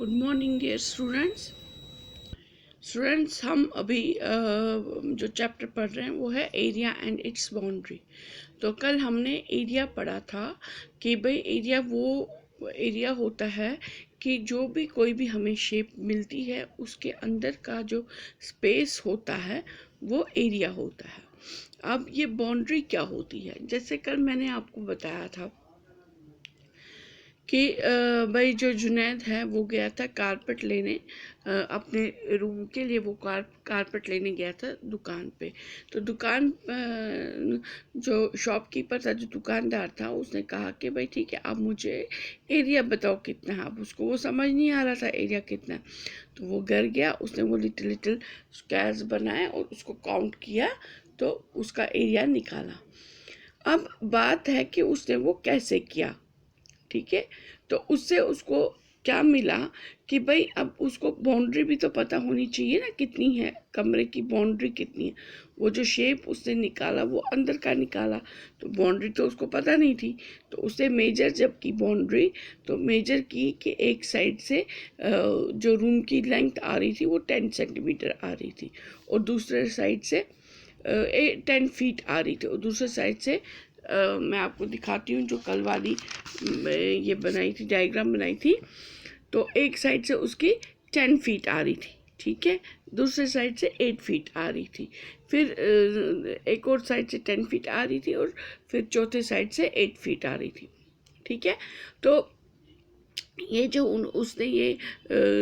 Good morning dear students हम अभी जो चैप्टर पढ़ रहे हैं वो है एरिया एंड इट्स बाउंड्री। तो कल हमने एरिया पढ़ा था कि भाई एरिया वो एरिया होता है कि जो भी कोई भी हमें शेप मिलती है उसके अंदर का जो स्पेस होता है वो एरिया होता है। अब ये बाउंड्री क्या होती है, जैसे कल मैंने आपको बताया था कि भाई जो जुनैद है वो गया था कारपेट लेने, अपने रूम के लिए वो कारपेट लेने गया था दुकान पे। तो दुकान जो शॉपकीपर था, जो दुकानदार था, उसने कहा कि भाई ठीक है, आप मुझे एरिया बताओ कितना है। अब उसको वो समझ नहीं आ रहा था एरिया कितना है। तो वो घर गया, उसने वो लिटिल लिटिल स्क्वायर्स बनाए और उसको काउंट किया, तो उसका एरिया निकाला। अब बात है कि उसने वो कैसे किया, ठीक है। तो उससे उसको क्या मिला कि भाई अब उसको बाउंड्री भी तो पता होनी चाहिए ना, कितनी है कमरे की बाउंड्री कितनी है। वो जो शेप उसने निकाला वो अंदर का निकाला, तो बाउंड्री तो उसको पता नहीं थी। तो उसने मेजर जब की बाउंड्री, तो मेजर की कि एक साइड से जो रूम की लेंथ आ रही थी वो 10 सेंटीमीटर आ रही थी, और दूसरे साइड से 10 फीट आ रही थी, और दूसरे साइड से मैं आपको दिखाती हूँ जो कल वाली ये बनाई थी, डायग्राम बनाई थी। तो एक साइड से उसकी 10 फीट आ रही थी, ठीक है, दूसरे साइड से 8 फीट आ रही थी, फिर एक और साइड से 10 फीट आ रही थी, और फिर चौथे साइड से 8 फीट आ रही थी, ठीक है। तो ये जो उसने ये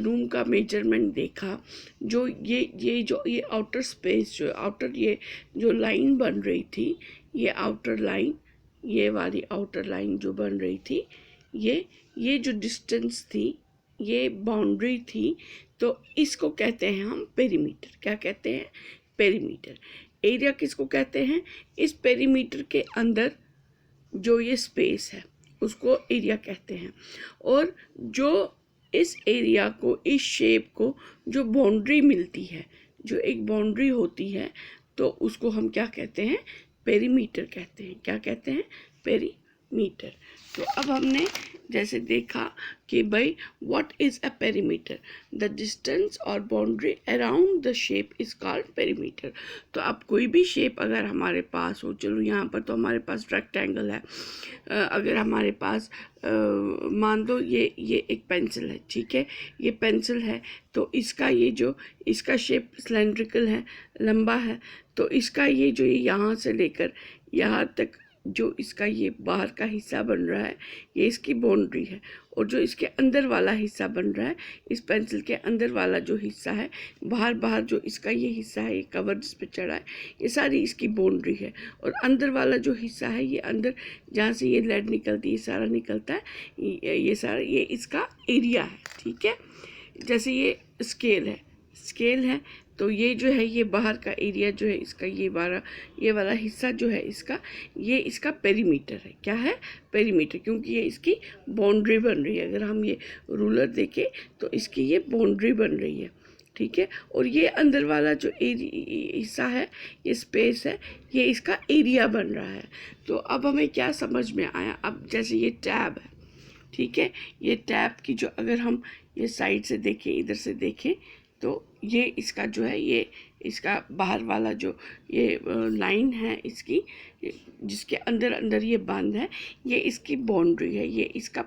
रूम का मेजरमेंट देखा, जो ये आउटर स्पेस, जो आउटर ये जो लाइन बन रही थी, ये आउटर लाइन, ये वाली आउटर लाइन जो बन रही थी, ये जो डिस्टेंस थी, ये बाउंड्री थी। तो इसको कहते हैं हम पेरीमीटर। क्या कहते हैं? पेरीमीटर। एरिया किसको कहते हैं? इस पेरीमीटर के अंदर जो ये स्पेस है उसको एरिया कहते हैं। और जो इस एरिया को, इस शेप को जो बाउंड्री मिलती है, जो एक बाउंड्री होती है, तो उसको हम क्या कहते हैं? पेरीमीटर कहते हैं। क्या कहते हैं? पेरीमीटर। तो अब हमने जैसे देखा कि भाई what is a perimeter, the distance और boundary around the shape is called perimeter. तो अब कोई भी शेप अगर हमारे पास हो, चलो यहाँ पर तो हमारे पास रेक्टेंगल है, अगर हमारे पास मान लो ये एक पेंसिल है, ठीक है, ये पेंसिल है, तो इसका ये जो इसका शेप सिलेंड्रिकल है, लंबा है, तो इसका ये जो यहाँ से लेकर यहाँ तक जो इसका ये बाहर का हिस्सा बन रहा है, ये इसकी बाउंड्री है। और जो इसके अंदर वाला हिस्सा बन रहा है, इस पेंसिल के अंदर वाला जो हिस्सा है, बाहर जो इसका ये हिस्सा है, ये कवर जिस पे चढ़ा है, ये सारी इसकी बाउंड्री है। और अंदर वाला जो हिस्सा है, ये अंदर जहाँ से ये लेड निकलती है, सारा निकलता है, ये सारा ये इसका एरिया है, ठीक है। जैसे ये स्केल है, तो ये जो है, ये बाहर का एरिया जो है इसका, ये वाला हिस्सा जो है इसका, ये इसका पेरीमीटर है। क्या है? पेरीमीटर, क्योंकि ये इसकी बाउंड्री बन रही है। अगर हम ये रूलर देखें तो इसकी ये बाउंड्री बन रही है, ठीक है। और ये अंदर वाला जो हिस्सा है, ये स्पेस है, ये इसका एरिया बन रहा है। तो अब हमें क्या समझ में आया? अब जैसे ये टैब है, ठीक है, ये टैब की जो अगर हम ये साइड से देखें, इधर से देखें, तो ये इसका जो है, ये इसका बाहर वाला जो ये लाइन है इसकी, जिसके अंदर ये बंद है, ये इसकी बाउंड्री है, ये इसका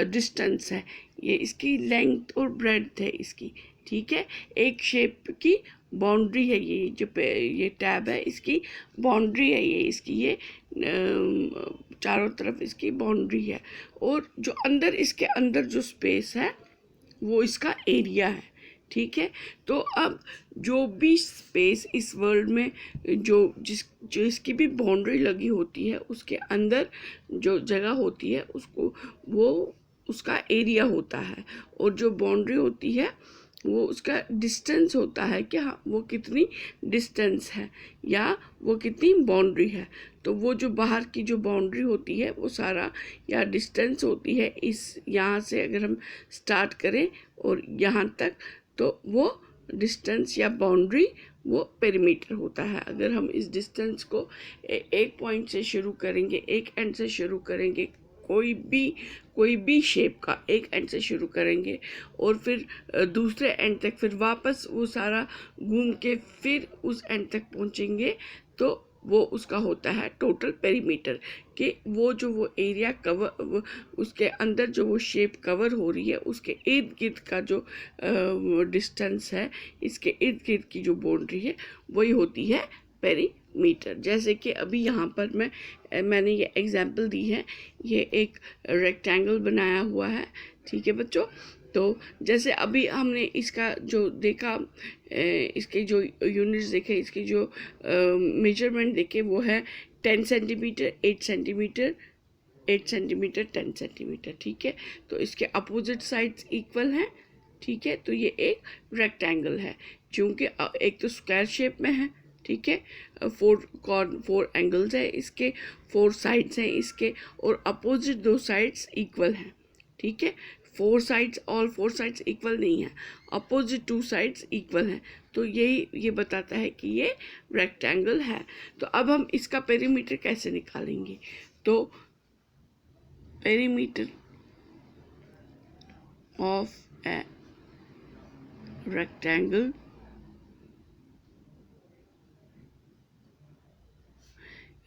डिस्टेंस है, ये इसकी लेंथ और ब्रेड्थ है इसकी, ठीक है। एक शेप की बाउंड्री है, ये जो ये टैब है इसकी बाउंड्री है, ये इसकी ये चारों तरफ इसकी बाउंड्री है। और जो अंदर, इसके अंदर जो स्पेस है वो इसका एरिया है, ठीक है। तो अब जो भी स्पेस इस वर्ल्ड में जो इसकी भी बाउंड्री लगी होती है, उसके अंदर जो जगह होती है उसको वो उसका एरिया होता है। और जो बाउंड्री होती है वो उसका डिस्टेंस होता है कि हाँ वो कितनी डिस्टेंस है या वो कितनी बाउंड्री है। तो वो जो बाहर की जो बाउंड्री होती है वो सारा या डिस्टेंस होती है, इस यहाँ से अगर हम स्टार्ट करें और यहाँ तक, तो वो डिस्टेंस या बाउंड्री वो पेरीमीटर होता है। अगर हम इस डिस्टेंस को एक पॉइंट से शुरू करेंगे, एक एंड से शुरू करेंगे कोई भी शेप का एक एंड से शुरू करेंगे और फिर दूसरे एंड तक, फिर वापस वो सारा घूम के फिर उस एंड तक पहुंचेंगे, तो वो उसका होता है टोटल पेरीमीटर। कि वो एरिया कवर, उसके अंदर जो वो शेप कवर हो रही है, उसके इर्द गिर्द का जो डिस्टेंस है, इसके इर्द गिर्द की जो बाउंड्री है, वही होती है पेरीमीटर। जैसे कि अभी यहाँ पर मैंने ये एग्जांपल दी है, ये एक रेक्टेंगल बनाया हुआ है, ठीक है बच्चों। तो जैसे अभी हमने इसका जो देखा, इसके जो यूनिट्स देखे, इसके जो मेजरमेंट देखे, वो है 10 सेंटीमीटर, 8 सेंटीमीटर, 8 सेंटीमीटर, 10 सेंटीमीटर, ठीक है। तो इसके अपोजिट साइड्स इक्वल हैं, ठीक है। तो ये एक रेक्टेंगल है, क्योंकि एक तो स्क्वायर शेप में है, ठीक है। 4 एंगल्स है इसके, 4 साइड्स हैं इसके, और अपोजिट 2 साइड्स इक्वल हैं, ठीक है। 4 साइड्स इक्वल नहीं है, अपोजिट 2 साइड्स इक्वल हैं। तो ये बताता है कि ये रेक्टेंगल है। तो अब हम इसका पेरीमीटर कैसे निकालेंगे? तो perimeter of a rectangle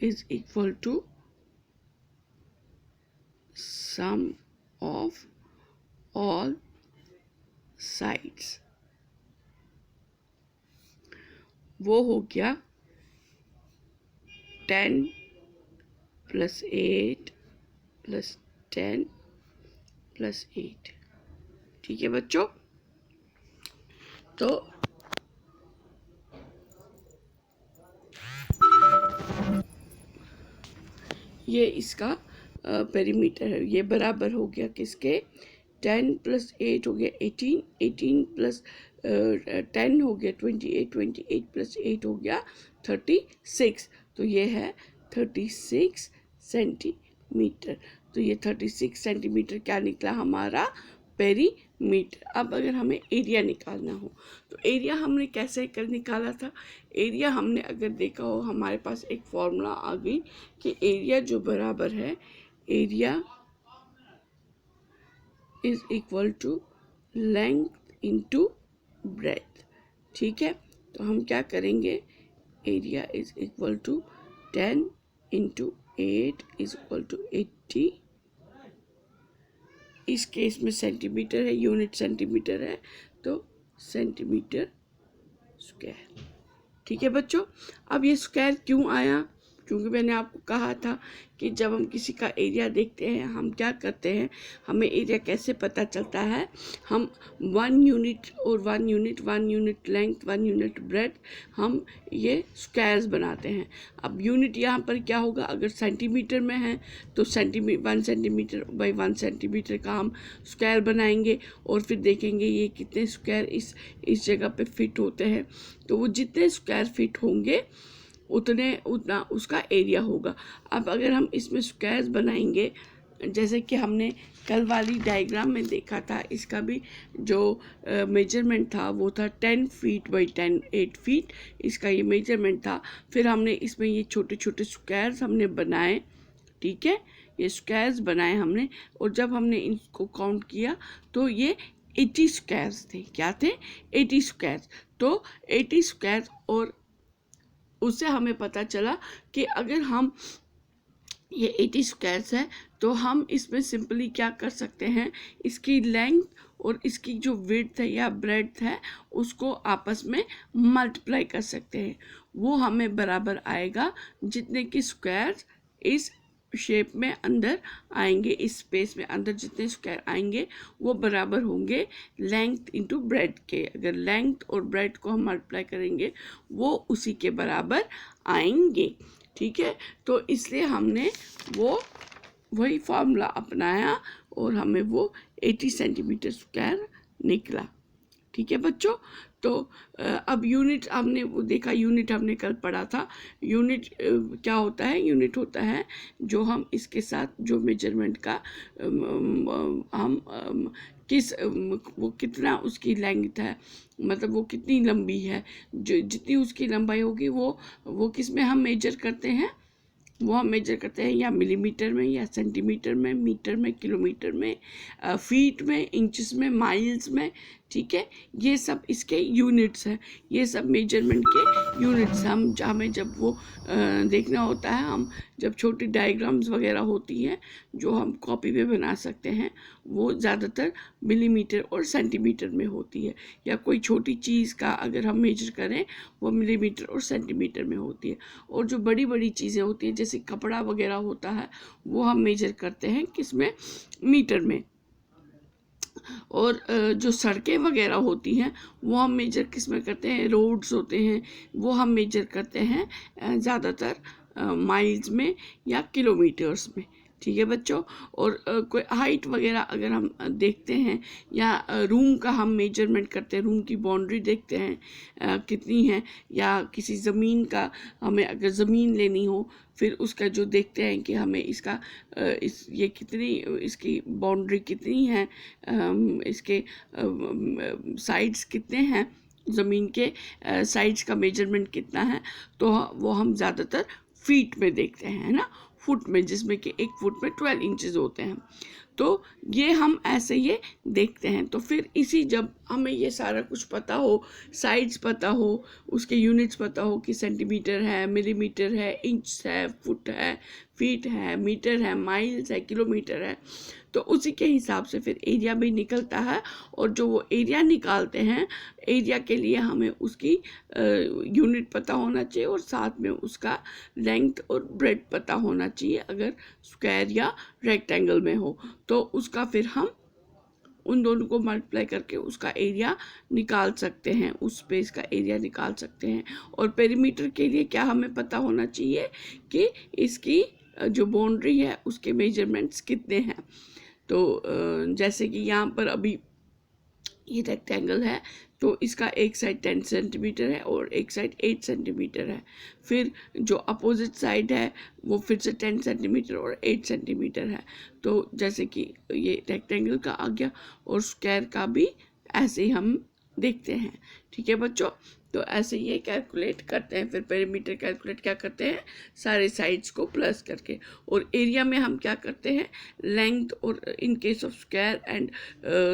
is equal to sum of all sides। वो हो गया 10 + 8 + 10 + 8, ठीक है बच्चों। तो ये इसका पेरीमीटर है। ये बराबर हो गया किसके? 10 + 8 हो गया 18, 18 + 10 हो गया 28, 28 + 8 हो गया 36। तो ये है 36 सेंटीमीटर। तो ये 36 सेंटीमीटर क्या निकला हमारा? पेरीमीटर। अब अगर हमें एरिया निकालना हो, तो एरिया हमने कैसे कर निकाला था? एरिया हमने अगर देखा हो, हमारे पास एक फॉर्मूला आ गई कि एरिया जो बराबर है, area is equal to length into breadth, ठीक है। तो हम क्या करेंगे? Area is equal to 10 × 8 is equal to 80। इस केस में सेंटीमीटर है, यूनिट सेंटीमीटर है, तो सेंटीमीटर स्क्वायर, ठीक है बच्चों। अब ये स्क्वायर क्यों आया? क्योंकि मैंने आपको कहा था कि जब हम किसी का एरिया देखते हैं, हम क्या करते हैं, हमें एरिया कैसे पता चलता है? हम 1 यूनिट और 1 यूनिट लेंथ, 1 यूनिट ब्रेथ, हम ये स्क्वायर्स बनाते हैं। अब यूनिट यहाँ पर क्या होगा? अगर सेंटीमीटर में है तो 1 सेंटीमीटर बाई 1 सेंटीमीटर का हम स्क्वायर बनाएंगे, और फिर देखेंगे ये कितने स्क्वायर इस जगह पे फिट होते हैं। तो वो जितने स्क्वायर फिट होंगे उतना उसका एरिया होगा। अब अगर हम इसमें स्क्वायर्स बनाएंगे, जैसे कि हमने कल वाली डायग्राम में देखा था, इसका भी जो मेजरमेंट था वो था 10 फीट बाई 8 फीट, इसका ये मेजरमेंट था। फिर हमने इसमें ये छोटे छोटे स्क्वायर्स हमने बनाए, ठीक है। ये स्क्वायर्स बनाए हमने, और जब हमने इनको काउंट किया तो ये 80 स्क्वायर्स थे। क्या थे? 80 स्क्वायर्स। तो 80 स्क्वायर्स, और उससे हमें पता चला कि अगर हम ये 80 स्क्वायर्स है, तो हम इसमें सिंपली क्या कर सकते हैं, इसकी लेंथ और इसकी जो विड्थ है या ब्रेड्थ है, उसको आपस में मल्टीप्लाई कर सकते हैं। वो हमें बराबर आएगा जितने की स्क्वायर्स इस शेप में अंदर आएंगे, इस स्पेस में अंदर जितने स्क्वायर आएंगे वो बराबर होंगे लेंथ इंटू ब्रेड के। अगर लेंथ और ब्रेड को हम मल्टीप्लाई करेंगे वो उसी के बराबर आएंगे, ठीक है। तो इसलिए हमने वही फॉर्मूला अपनाया और हमें वो 80 सेंटीमीटर स्क्वायर निकला, ठीक है बच्चों। तो अब यूनिट हमने वो देखा, यूनिट हमने कल पढ़ा था। यूनिट क्या होता है? यूनिट होता है जो हम इसके साथ जो मेजरमेंट का हम वो कितना उसकी लेंथ है, मतलब वो कितनी लंबी है, जो जितनी उसकी लंबाई होगी वो किस में हम मेजर करते हैं? वो हम मेजर करते हैं या मिलीमीटर में या सेंटीमीटर में, मीटर में, किलोमीटर में, फीट में, इंचेस में, माइल्स में। ठीक है, ये सब इसके यूनिट्स हैं, ये सब मेजरमेंट के यूनिट्स। हम हमें जब वो देखना होता है, हम जब छोटी डायग्राम्स वगैरह होती हैं जो हम कॉपी पे बना सकते हैं, वो ज़्यादातर मिलीमीटर और सेंटीमीटर में होती है। या कोई छोटी चीज़ का अगर हम मेजर करें, वो मिलीमीटर और सेंटीमीटर में होती है। और जो बड़ी बड़ी चीज़ें होती हैं जैसे कपड़ा वगैरह होता है, वो हम मेजर करते हैं किसमें, मीटर में। और जो सड़कें वगैरह होती हैं वो हम मेजर किस में करते हैं, रोड्स होते हैं वो हम मेजर करते हैं ज़्यादातर माइल्स में या किलोमीटर्स में। ठीक है बच्चों। और कोई हाइट वगैरह अगर हम देखते हैं या रूम का हम मेजरमेंट करते हैं, रूम की बाउंड्री देखते हैं कितनी है, या किसी ज़मीन का हमें अगर ज़मीन लेनी हो, फिर उसका जो देखते हैं कि हमें इसका ये कितनी, इसकी बाउंड्री कितनी है, इसके साइड्स कितने हैं, ज़मीन के साइड्स का मेजरमेंट कितना है, तो वो हम ज़्यादातर फीट में देखते हैं, है ना, फुट में, जिसमें कि एक फुट में 12 इंचेस होते हैं। तो ये हम ऐसे ये देखते हैं। तो फिर इसी, जब हमें ये सारा कुछ पता हो, साइड्स पता हो, उसके यूनिट्स पता हो कि सेंटीमीटर है, मिलीमीटर है, इंच है, फुट है, फीट है, मीटर है, माइल्स है, किलोमीटर है, तो उसी के हिसाब से फिर एरिया भी निकलता है। और जो वो एरिया निकालते हैं, एरिया के लिए हमें उसकी यूनिट पता होना चाहिए और साथ में उसका लेंथ और ब्रेड पता होना चाहिए। अगर स्क्वायर या रेक्टेंगल में हो तो उसका फिर हम उन दोनों को मल्टीप्लाई करके उसका एरिया निकाल सकते हैं, उस स्पेस का एरिया निकाल सकते हैं। और पेरीमीटर के लिए क्या हमें पता होना चाहिए कि इसकी जो बाउंड्री है उसके मेजरमेंट्स कितने हैं। तो जैसे कि यहाँ पर अभी ये रेक्टेंगल है, तो इसका एक साइड 10 सेंटीमीटर है और एक साइड 8 सेंटीमीटर है। फिर जो अपोजिट साइड है वो फिर से 10 सेंटीमीटर और 8 सेंटीमीटर है। तो जैसे कि ये रेक्टेंगल का आ गया, और स्क्वायर का भी ऐसे ही हम देखते हैं। ठीक है बच्चों, तो ऐसे ये कैलकुलेट करते हैं। फिर पेरीमीटर कैलकुलेट क्या करते हैं, सारे साइड्स को प्लस करके। और एरिया में हम क्या करते हैं, लेंथ, और in case of square and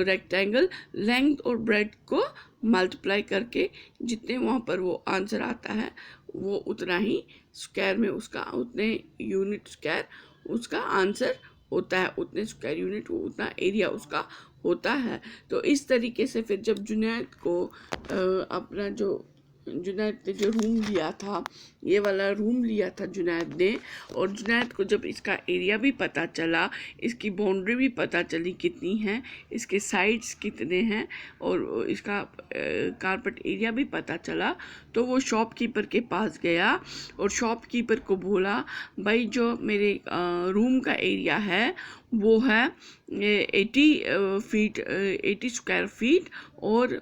rectangle, length और ब्रेड को मल्टीप्लाई करके जितने वहाँ पर वो आंसर आता है, वो उतना ही स्क्वायर में उसका, उतने यूनिट स्क्वायर उसका आंसर होता है, उतने स्क्वायर यूनिट वो उतना एरिया उसका होता है। तो इस तरीके से फिर जब जुनैद को अपना जो जुनैद ने जो रूम लिया था, ये वाला रूम लिया था जुनैद ने, और जुनैद को जब इसका एरिया भी पता चला, इसकी बाउंड्री भी पता चली कितनी है, इसके साइड्स कितने हैं, और इसका कारपेट एरिया भी पता चला, तो वो शॉपकीपर के पास गया और शॉपकीपर को बोला, भाई जो मेरे रूम का एरिया है वो है 80 स्क्वायर फीट और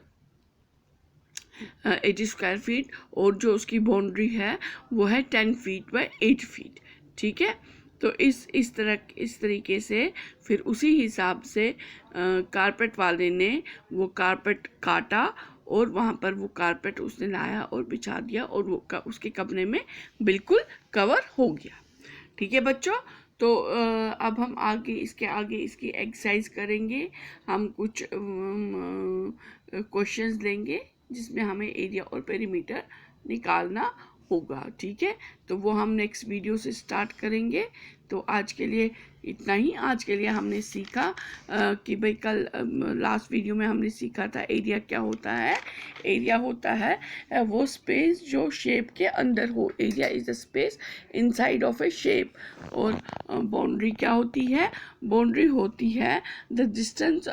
80 स्क्वायर फीट, और जो उसकी बाउंड्री है वो है 10 फीट बाय 8 फीट। ठीक है, तो इस तरीके से फिर उसी हिसाब से कारपेट वाले ने वो कारपेट काटा और वहाँ पर वो कारपेट उसने लाया और बिछा दिया, और वो उसके कमरे में बिल्कुल कवर हो गया। ठीक है बच्चों, तो अब हम इसके आगे इसकी एक्सरसाइज करेंगे। हम कुछ क्वेश्चंस लेंगे जिसमें हमें एरिया और पेरीमीटर निकालना होगा। ठीक है, तो वो हम नेक्स्ट वीडियो से स्टार्ट करेंगे। तो आज के लिए इतना ही। आज के लिए हमने सीखा कि भाई कल लास्ट वीडियो में हमने सीखा था एरिया क्या होता है। एरिया होता है वो स्पेस जो शेप के अंदर हो। Area is the space inside of A shape. और बाउंड्री क्या होती है, बाउंड्री होती है द डिस्टेंस,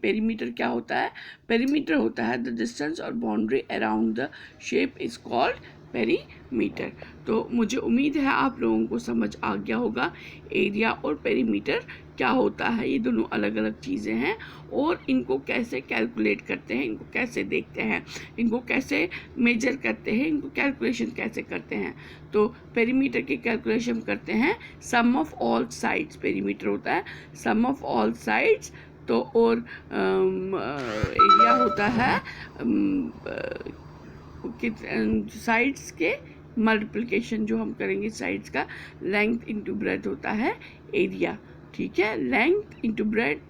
पेरीमीटर क्या होता है, पेरीमीटर होता है द डिस्टेंस और boundary around the shape is called perimeter. तो मुझे उम्मीद है आप लोगों को समझ आ गया होगा एरिया और पेरीमीटर क्या होता है। ये दोनों अलग अलग चीज़ें हैं और इनको कैसे कैलकुलेट करते हैं, इनको कैसे देखते हैं, इनको कैसे मेजर करते हैं, इनको कैलकुलेशन कैसे करते हैं। तो पेरीमीटर की कैलकुलेशन करते हैं सम ऑफ ऑल साइड्स। पेरीमीटर होता है सम ऑफ ऑल साइड्स। तो और एरिया होता है साइड्स के मल्टीप्लिकेशन जो हम करेंगे साइड्स का, लेंथ इंटू ब्रेथ होता है एरिया, ठीक है। लेंथ इंटू ब्रेथ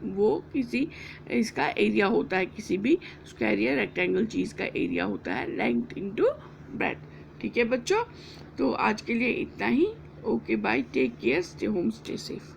वो किसी इसका एरिया होता है, किसी भी स्क्वायर या रेक्टेंगल चीज़ का एरिया होता है लेंथ इंटू ब्रेथ, ठीक है बच्चों। तो आज के लिए इतना ही। Okay bye, take care, stay home, stay safe.